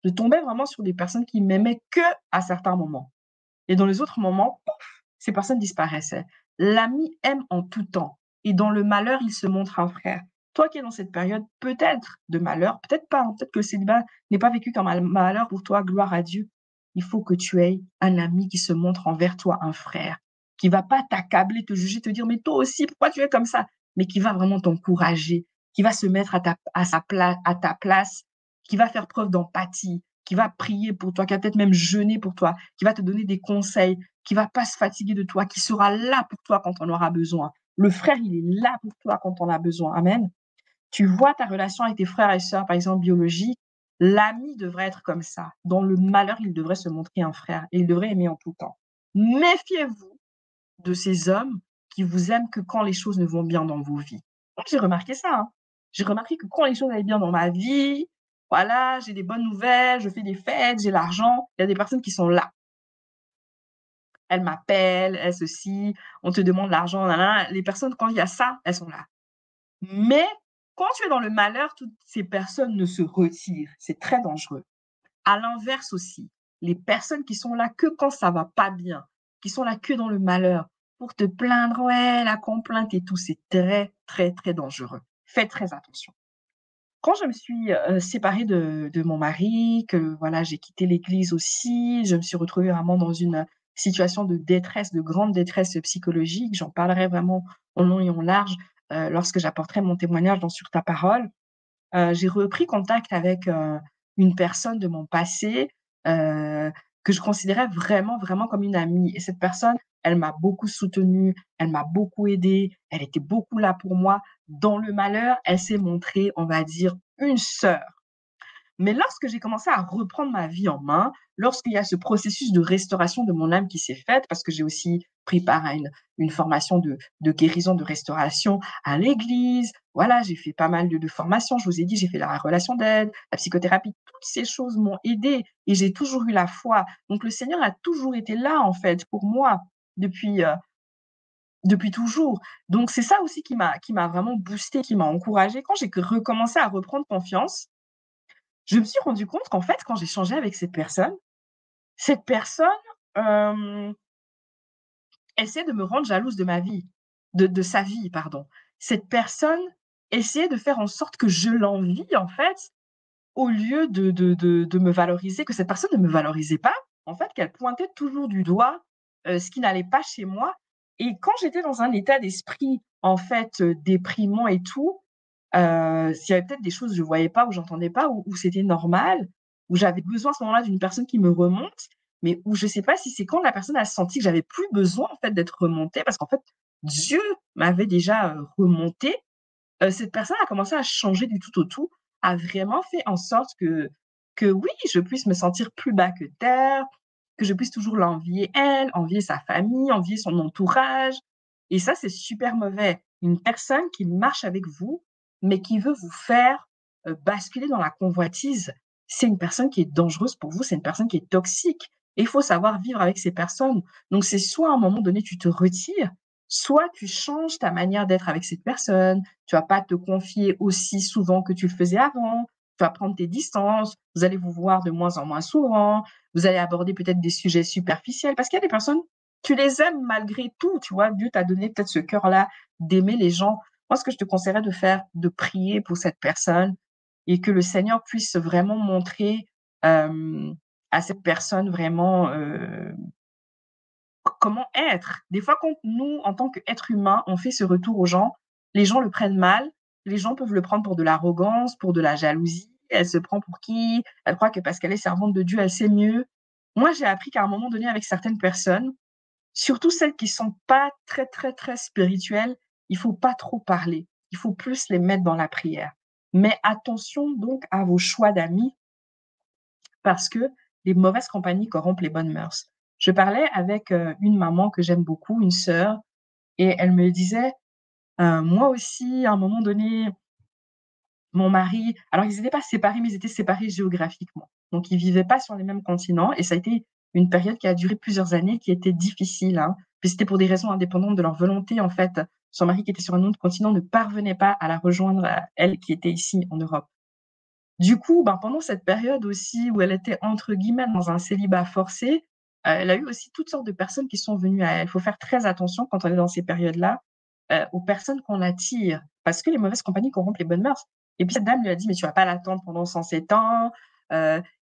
je tombais vraiment sur des personnes qui m'aimaient que à certains moments. Et dans les autres moments, pouf, ces personnes disparaissaient. L'ami aime en tout temps et dans le malheur, il se montre un frère. Toi qui es dans cette période peut-être de malheur, peut-être pas, hein, peut-être que le célibat n'est pas vécu comme un malheur pour toi, gloire à Dieu. Il faut que tu aies un ami qui se montre envers toi un frère, qui va pas t'accabler, te juger, te dire mais toi aussi, pourquoi tu es comme ça? Mais qui va vraiment t'encourager, qui va se mettre à ta place, qui va faire preuve d'empathie, qui va prier pour toi, qui va peut-être même jeûner pour toi, qui va te donner des conseils, qui va pas se fatiguer de toi, qui sera là pour toi quand on aura besoin. Le frère, il est là pour toi quand on a besoin. Amen. Tu vois ta relation avec tes frères et sœurs, par exemple, biologiques, l'ami devrait être comme ça. Dans le malheur, il devrait se montrer un frère et il devrait aimer en tout temps. Méfiez-vous de ces hommes qui vous aiment que quand les choses ne vont bien dans vos vies. Moi, j'ai remarqué ça, hein. J'ai remarqué que quand les choses allaient bien dans ma vie, voilà, j'ai des bonnes nouvelles, je fais des fêtes, j'ai l'argent, il y a des personnes qui sont là. Elles m'appellent, elles ceci, on te demande l'argent, nanana. Les personnes, quand il y a ça, elles sont là. Mais quand tu es dans le malheur, toutes ces personnes ne se retirent. C'est très dangereux. À l'inverse aussi, les personnes qui sont là que quand ça va pas bien, qui sont là que dans le malheur, pour te plaindre, ouais, la complainte et tout, c'est très, très, très dangereux. Fais très attention. Quand je me suis, séparée de mon mari, que voilà, j'ai quitté l'église aussi, je me suis retrouvée vraiment dans une situation de détresse, de grande détresse psychologique. J'en parlerai vraiment en long et en large, lorsque j'apporterai mon témoignage dans Sur ta parole. J'ai repris contact avec, une personne de mon passé, heu, que je considérais vraiment, vraiment comme une amie et cette personne, elle m'a beaucoup soutenue, elle m'a beaucoup aidée, elle était beaucoup là pour moi. Dans le malheur, elle s'est montrée, on va dire, une sœur. Mais lorsque j'ai commencé à reprendre ma vie en main, lorsqu'il y a ce processus de restauration de mon âme qui s'est faite, parce que j'ai aussi pris part à une formation de guérison, de restauration à l'église. Voilà, j'ai fait pas mal de formations. Je vous ai dit, j'ai fait la relation d'aide, la psychothérapie. Toutes ces choses m'ont aidée et j'ai toujours eu la foi. Donc le Seigneur a toujours été là, en fait, pour moi depuis, depuis toujours. Donc c'est ça aussi qui m'a vraiment boostée, qui m'a encouragée. Quand j'ai recommencé à reprendre confiance, je me suis rendu compte qu'en fait, quand j'ai changé avec cette personne, hem, essayait de me rendre jalouse de ma vie, de sa vie, pardon. Cette personne essayait de faire en sorte que je l'envie, en fait, au lieu de me valoriser, que cette personne ne me valorisait pas, en fait, qu'elle pointait toujours du doigt, ce qui n'allait pas chez moi et quand j'étais dans un état d'esprit, en fait, déprimant et tout, s'il y avait peut-être des choses que je voyais pas ou j'entendais pas ou c'était normal, où j'avais besoin à ce moment-là d'une personne qui me remonte, mais où je sais pas si c'est quand la personne a senti que j'avais plus besoin, en fait, d'être remontée parce qu'en fait, Dieu m'avait déjà, remontée. Cette personne a commencé à changer du tout au tout, a vraiment fait en sorte que que oui, je puisse me sentir plus bas que terre, que je puisse toujours l'envier elle, envier sa famille, envier son entourage. Et ça, c'est super mauvais. Une personne qui marche avec vous, mais qui veut vous faire basculer dans la convoitise, c'est une personne qui est dangereuse pour vous, c'est une personne qui est toxique. Et il faut savoir vivre avec ces personnes. Donc, c'est soit à un moment donné, tu te retires, soit tu changes ta manière d'être avec cette personne. Tu vas pas te confier aussi souvent que tu le faisais avant. Tu vas prendre tes distances. Vous allez vous voir de moins en moins souvent. Vous allez aborder peut-être des sujets superficiels parce qu'il y a des personnes, tu les aimes malgré tout, tu vois. Dieu t'a donné peut-être ce cœur-là d'aimer les gens. Moi, ce que je te conseillerais de faire, de prier pour cette personne et que le Seigneur puisse vraiment montrer à cette personne vraiment comment être. Des fois, quand nous, en tant qu'êtres humains, on fait ce retour aux gens, les gens le prennent mal. Les gens peuvent le prendre pour de l'arrogance, pour de la jalousie. Elle se prend pour qui? Elle croit que parce qu'elle est servante de Dieu, elle sait mieux. Moi, j'ai appris qu'à un moment donné, avec certaines personnes, surtout celles qui sont pas très, très, très spirituelles, il faut pas trop parler. Il faut plus les mettre dans la prière. Mais attention donc à vos choix d'amis parce que les mauvaises compagnies corrompent les bonnes mœurs. Je parlais avec une maman que j'aime beaucoup, une sœur, et elle me disait, moi aussi, à un moment donné, mon mari, alors ils n'étaient pas séparés, mais ils étaient séparés géographiquement. Donc ils vivaient pas sur les mêmes continents, et ça a été une période qui a duré plusieurs années, qui était difficile, hein. Puis c'était pour des raisons indépendantes de leur volonté, en fait. Son mari, qui était sur un autre continent, ne parvenait pas à la rejoindre, elle qui était ici en Europe. Du coup, ben, pendant cette période aussi où elle était entre guillemets «dans un célibat forcé», elle a eu aussi toutes sortes de personnes qui sont venues à elle. Il faut faire très attention quand on est dans ces périodes-là, aux personnes qu'on attire, parce que les mauvaises compagnies corrompent les bonnes mœurs. Et puis cette dame lui a dit: «Mais tu vas pas l'attendre pendant 107 ans,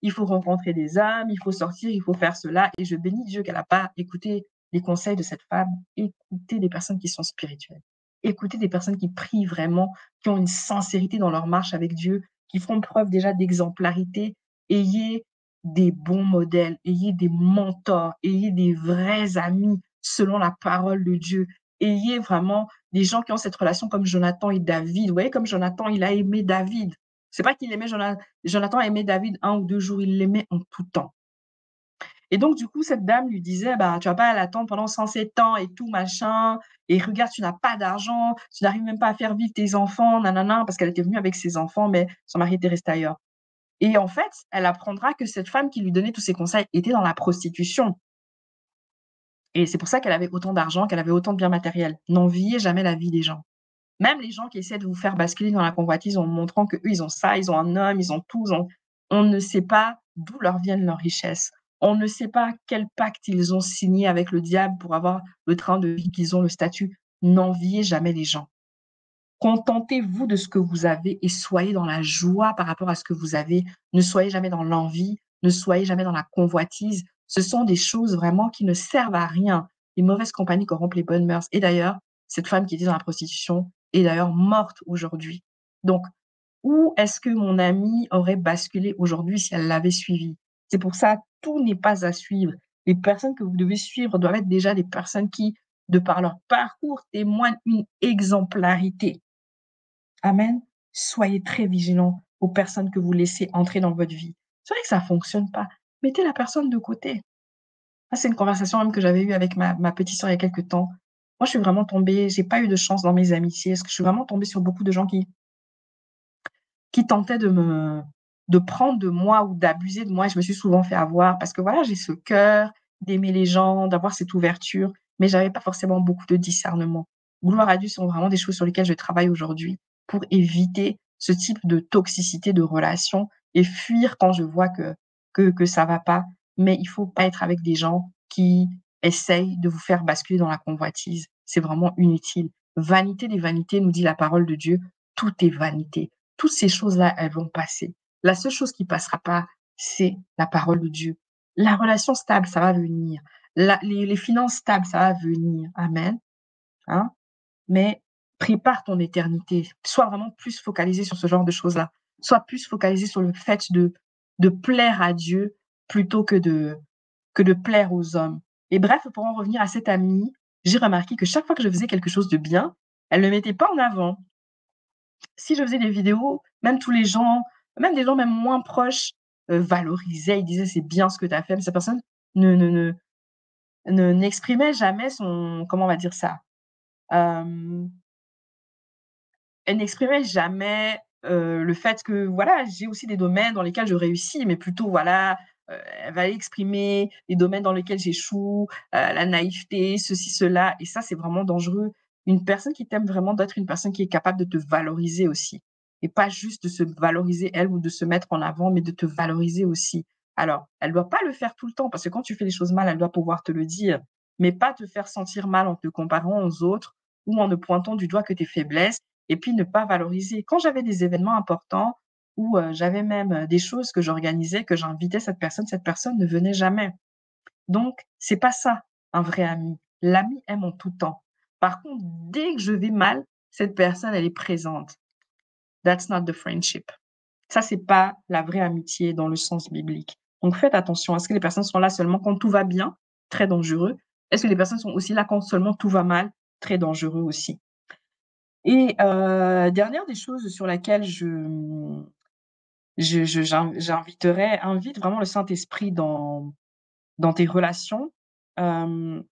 il faut rencontrer des hommes, il faut sortir, il faut faire cela», et je bénis Dieu qu'elle a pas écouté les conseils de cette femme. Écoutez des personnes qui sont spirituelles. Écoutez des personnes qui prient vraiment, qui ont une sincérité dans leur marche avec Dieu, qui font preuve déjà d'exemplarité. Ayez des bons modèles, ayez des mentors, ayez des vrais amis selon la parole de Dieu. Ayez vraiment des gens qui ont cette relation comme Jonathan et David. Vous voyez, comme Jonathan, il a aimé David. C'est pas qu'il aimait Jonathan a aimé David un ou deux jours, il l'aimait en tout temps. Et donc, du coup, cette dame lui disait, bah, tu vas pas l'attendre pendant 107 ans et tout, machin. Et regarde, tu n'as pas d'argent, tu n'arrives même pas à faire vivre tes enfants, nanana, parce qu'elle était venue avec ses enfants, mais son mari était resté ailleurs. Et en fait, elle apprendra que cette femme qui lui donnait tous ces conseils était dans la prostitution. Et c'est pour ça qu'elle avait autant d'argent, qu'elle avait autant de biens matériels. N'enviez jamais la vie des gens. Même les gens qui essaient de vous faire basculer dans la convoitise en montrant qu'eux, ils ont ça, ils ont un homme, ils ont tout, on ne sait pas d'où leur viennent leurs richesses. On ne sait pas quel pacte ils ont signé avec le diable pour avoir le train de vie qu'ils ont, le statut. N'enviez jamais les gens. Contentez-vous de ce que vous avez et soyez dans la joie par rapport à ce que vous avez. Ne soyez jamais dans l'envie, ne soyez jamais dans la convoitise. Ce sont des choses vraiment qui ne servent à rien. Les mauvaises compagnies corrompent les bonnes mœurs. Et d'ailleurs, cette femme qui était dans la prostitution est d'ailleurs morte aujourd'hui. Donc, où est-ce que mon amie aurait basculé aujourd'hui si elle l'avait suivi? C'est pour ça, tout n'est pas à suivre. Les personnes que vous devez suivre doivent être déjà des personnes qui, de par leur parcours, témoignent une exemplarité. Amen. Soyez très vigilants aux personnes que vous laissez entrer dans votre vie. C'est vrai que ça fonctionne pas. Mettez la personne de côté. Ça, c'est une conversation même que j'avais eue avec ma petite sœur il y a quelque temps. Moi, je suis vraiment tombée, j'ai pas eu de chance dans mes amitiés, parce que je suis vraiment tombée sur beaucoup de gens qui tentaient de prendre de moi ou d'abuser de moi, et je me suis souvent fait avoir parce que voilà, j'ai ce cœur d'aimer les gens, d'avoir cette ouverture, mais j'avais pas forcément beaucoup de discernement. Gloire à Dieu, ce sont vraiment des choses sur lesquelles je travaille aujourd'hui pour éviter ce type de toxicité de relation et fuir quand je vois que ça va pas. Mais il faut pas être avec des gens qui essayent de vous faire basculer dans la convoitise. C'est vraiment inutile. Vanité des vanités, nous dit la parole de Dieu, tout est vanité. Toutes ces choses-là, elles vont passer. La seule chose qui passera pas, c'est la parole de Dieu. La relation stable, ça va venir. Les finances stables, ça va venir. Amen. Hein? Mais prépare ton éternité. Sois vraiment plus focalisé sur ce genre de choses-là. Sois plus focalisé sur le fait de plaire à Dieu plutôt que de plaire aux hommes. Et bref, pour en revenir à cette amie, j'ai remarqué que chaque fois que je faisais quelque chose de bien, elle ne le mettait pas en avant. Si je faisais des vidéos, même tous les gens, même des gens même moins proches, valorisait, il disait: «C'est bien ce que tu as fait», mais cette personne ne ne ne n'exprimait jamais son comment on va dire ça? Hem, Elle n'exprimait jamais, le fait que voilà, j'ai aussi des domaines dans lesquels je réussis, mais plutôt voilà, elle va exprimer les domaines dans lesquels j'échoue, la naïveté, ceci, cela et ça, c'est vraiment dangereux. Une personne qui t'aime vraiment doit être une personne qui est capable de te valoriser aussi et pas juste de se valoriser elle ou de se mettre en avant, mais de te valoriser aussi. Alors, elle doit pas le faire tout le temps parce que quand tu fais les choses mal, elle doit pouvoir te le dire, mais pas te faire sentir mal en te comparant aux autres ou en ne pointant du doigt que tes faiblesses et puis ne pas valoriser. Quand j'avais des événements importants ou j'avais même, des choses que j'organisais, que j'invitais cette personne ne venait jamais. Donc c'est pas ça un vrai ami. L'ami aime en tout temps. Par contre, dès que je vais mal, cette personne, elle est présente. That's not the friendship. Ça, c'est pas la vraie amitié dans le sens biblique. Donc faites attention. Est-ce que les personnes sont là seulement quand tout va bien? Très dangereux. Est-ce que les personnes sont aussi là quand seulement tout va mal? Très dangereux aussi. Et dernière des choses sur laquelle invite vraiment le Saint-Esprit dans tes relations.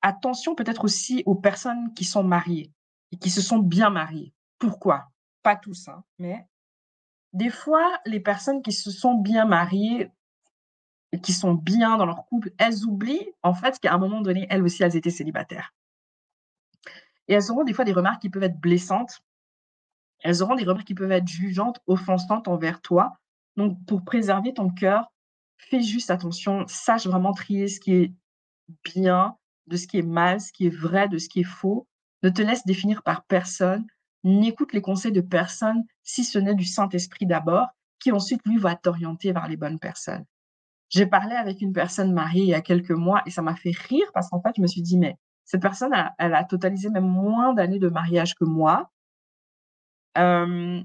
Attention peut-être aussi aux personnes qui sont mariées et qui se sont bien mariées. Pourquoi? Pas tous, hein, mais des fois, les personnes qui se sont bien mariées et qui sont bien dans leur couple, elles oublient en fait qu'à un moment donné, elles aussi, elles étaient célibataires et elles auront des fois des remarques qui peuvent être blessantes. Elles auront des remarques qui peuvent être jugeantes, offensantes envers toi. Donc pour préserver ton cœur, fais juste attention, sache vraiment trier ce qui est bien, de ce qui est mal, ce qui est vrai, de ce qui est faux. Ne te laisse définir par personne. N'écoute les conseils de personne, si ce n'est du Saint-Esprit d'abord, qui ensuite, lui, va t'orienter vers les bonnes personnes. J'ai parlé avec une personne mariée il y a quelques mois et ça m'a fait rire parce qu'en fait, je me suis dit, mais cette personne, elle a totalisé même moins d'années de mariage que moi. Euh,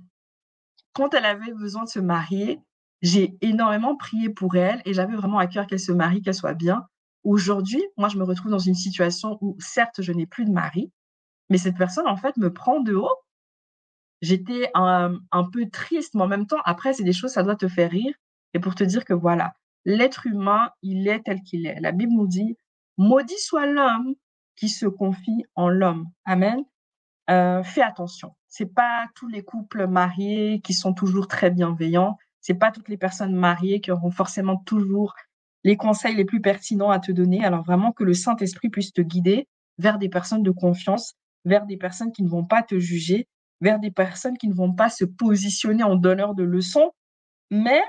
Quand elle avait besoin de se marier, j'ai énormément prié pour elle et j'avais vraiment à cœur qu'elle se marie, qu'elle soit bien. Aujourd'hui, moi, je me retrouve dans une situation où certes, je n'ai plus de mari, mais cette personne, en fait, me prend de haut. J'étais un peu triste, mais en même temps, après, c'est des choses, ça doit te faire rire et pour te dire que voilà, l'être humain, il est tel qu'il est. La Bible nous dit: «Maudit soit l'homme qui se confie en l'homme». Amen. Fais attention. C'est pas tous les couples mariés qui sont toujours très bienveillants. C'est pas toutes les personnes mariées qui auront forcément toujours les conseils les plus pertinents à te donner. Alors vraiment que le Saint-Esprit puisse te guider vers des personnes de confiance, vers des personnes qui ne vont pas te juger, vers des personnes qui ne vont pas se positionner en donneur de leçons, mais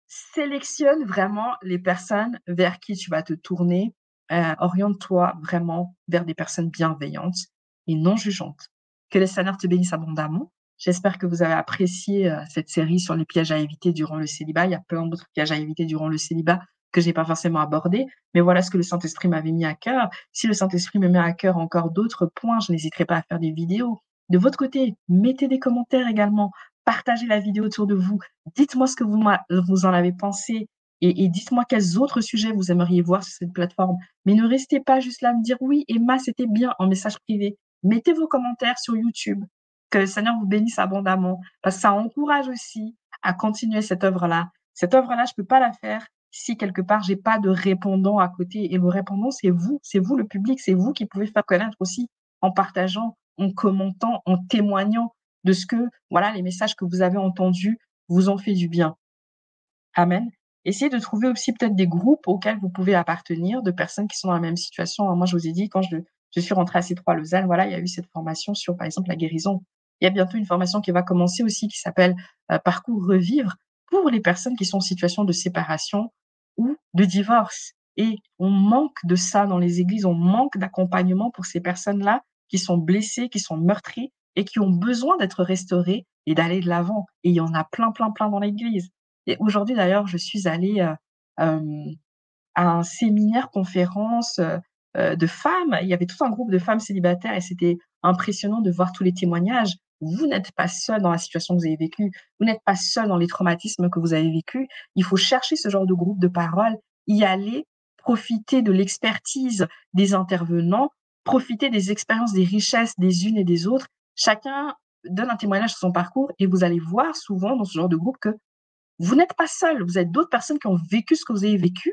sélectionne vraiment les personnes vers qui tu vas te tourner. Oriente-toi vraiment vers des personnes bienveillantes et non jugeantes. Que le Seigneur te bénisse abondamment. J'espère que vous avez apprécié, cette série sur les pièges à éviter durant le célibat. Il y a plein d'autres pièges à éviter durant le célibat que j'ai pas forcément abordés, mais voilà ce que le Saint-Esprit m'avait mis à cœur. Si le Saint-Esprit me met à cœur encore d'autres points, je n'hésiterai pas à faire des vidéos. De votre côté, mettez des commentaires également, partagez la vidéo autour de vous. Dites-moi ce que vous en avez pensé et dites-moi quels autres sujets vous aimeriez voir sur cette plateforme. Mais ne restez pas juste là à me dire: «Oui, Emma, c'était bien» en message privé. Mettez vos commentaires sur YouTube. Que le Seigneur vous bénisse abondamment parce que ça encourage aussi à continuer cette œuvre-là. Cette œuvre-là, je peux pas la faire si quelque part j'ai pas de répondant à côté et le répondant, c'est vous le public, c'est vous qui pouvez faire connaître aussi en partageant, en commentant, en témoignant de ce que, voilà, les messages que vous avez entendus vous ont fait du bien. Amen. Essayez de trouver aussi peut-être des groupes auxquels vous pouvez appartenir, de personnes qui sont dans la même situation. Moi, je vous ai dit, quand je suis rentrée à C3 Lausanne, voilà, il y a eu cette formation sur, par exemple, la guérison. Il y a bientôt une formation qui va commencer aussi qui s'appelle Parcours Revivre pour les personnes qui sont en situation de séparation ou de divorce. Et on manque de ça dans les églises, on manque d'accompagnement pour ces personnes-là qui sont blessées, qui sont meurtries et qui ont besoin d'être restaurées et d'aller de l'avant. Et il y en a plein, plein, plein dans l'église. Et aujourd'hui d'ailleurs, je suis allée, hem, à un séminaire conférence, de femmes. Il y avait tout un groupe de femmes célibataires et c'était impressionnant de voir tous les témoignages. Vous n'êtes pas seuls dans la situation que vous avez vécue. Vous n'êtes pas seuls dans les traumatismes que vous avez vécus. Il faut chercher ce genre de groupe de parole, y aller, profiter de l'expertise des intervenants, profiter des expériences, des richesses des unes et des autres. Chacun donne un témoignage sur son parcours et vous allez voir souvent dans ce genre de groupe que Vous n'êtes pas seul, vous êtes d'autres personnes qui ont vécu ce que vous avez vécu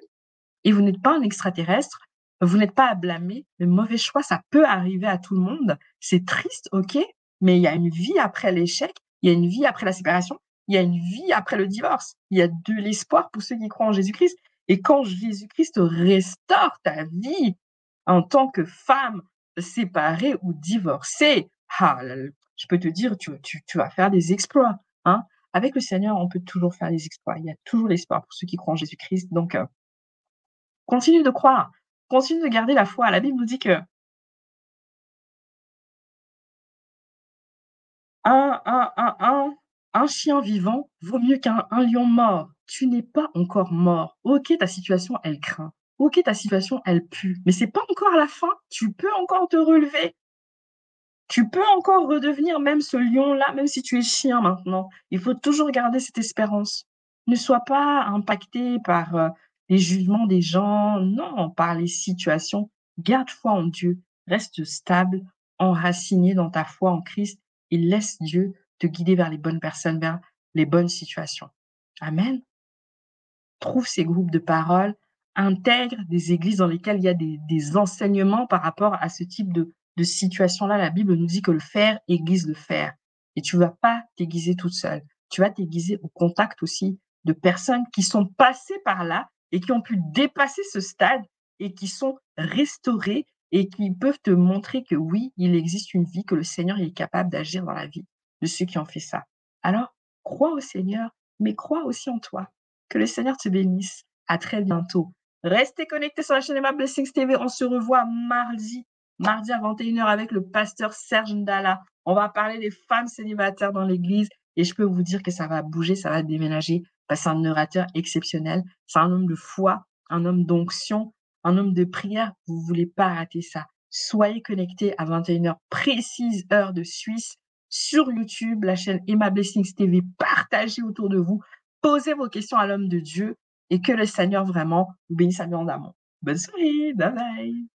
et vous n'êtes pas un extraterrestre, vous n'êtes pas à blâmer. Le mauvais choix, ça peut arriver à tout le monde. C'est triste, OK, mais il y a une vie après l'échec, il y a une vie après la séparation, il y a une vie après le divorce. Il y a de l'espoir pour ceux qui croient en Jésus-Christ et quand Jésus-Christ restaure ta vie en tant que femme séparée ou divorcée, ah là là, je peux te dire, tu vas faire des exploits, hein. Avec le Seigneur, on peut toujours faire des exploits. Il y a toujours l'espoir pour ceux qui croient en Jésus-Christ. Donc, continue de croire, continue de garder la foi. La Bible nous dit que un chien vivant vaut mieux qu'un lion mort. Tu n'es pas encore mort. OK, ta situation, elle craint. OK, ta situation, elle pue. Mais c'est pas encore la fin. Tu peux encore te relever. Tu peux encore redevenir même ce lion-là, même si tu es chien maintenant. Il faut toujours garder cette espérance. Ne sois pas impacté par, les jugements des gens, non, par les situations. Garde foi en Dieu, reste stable, enraciné dans ta foi en Christ et laisse Dieu te guider vers les bonnes personnes, vers les bonnes situations. Amen. Trouve ces groupes de parole, intègre des églises dans lesquelles il y a des enseignements par rapport à ce type de situation-là. La Bible nous dit que le fer aiguise le fer et tu vas pas t'aiguiser toute seule. Tu vas t'aiguiser au contact aussi de personnes qui sont passées par là et qui ont pu dépasser ce stade et qui sont restaurées et qui peuvent te montrer que oui, il existe une vie, que le Seigneur est capable d'agir dans la vie de ceux qui ont fait ça. Alors, crois au Seigneur, mais crois aussi en toi. Que le Seigneur te bénisse. À très bientôt. Restez connectés sur la chaîne Emma Blessings TV. On se revoit mardi à 21h avec le pasteur Serge Ndala. On va parler des femmes célibataires dans l'église et je peux vous dire que ça va bouger, ça va déménager. C'est un orateur exceptionnel. C'est un homme de foi, un homme d'onction, un homme de prière. Vous ne voulez pas rater ça. Soyez connectés à 21h précise heure de Suisse sur YouTube, la chaîne Emma Blessings TV. Partagez autour de vous. Posez vos questions à l'homme de Dieu et que le Seigneur vraiment vous bénisse abondamment. Bonne soirée, bye bye.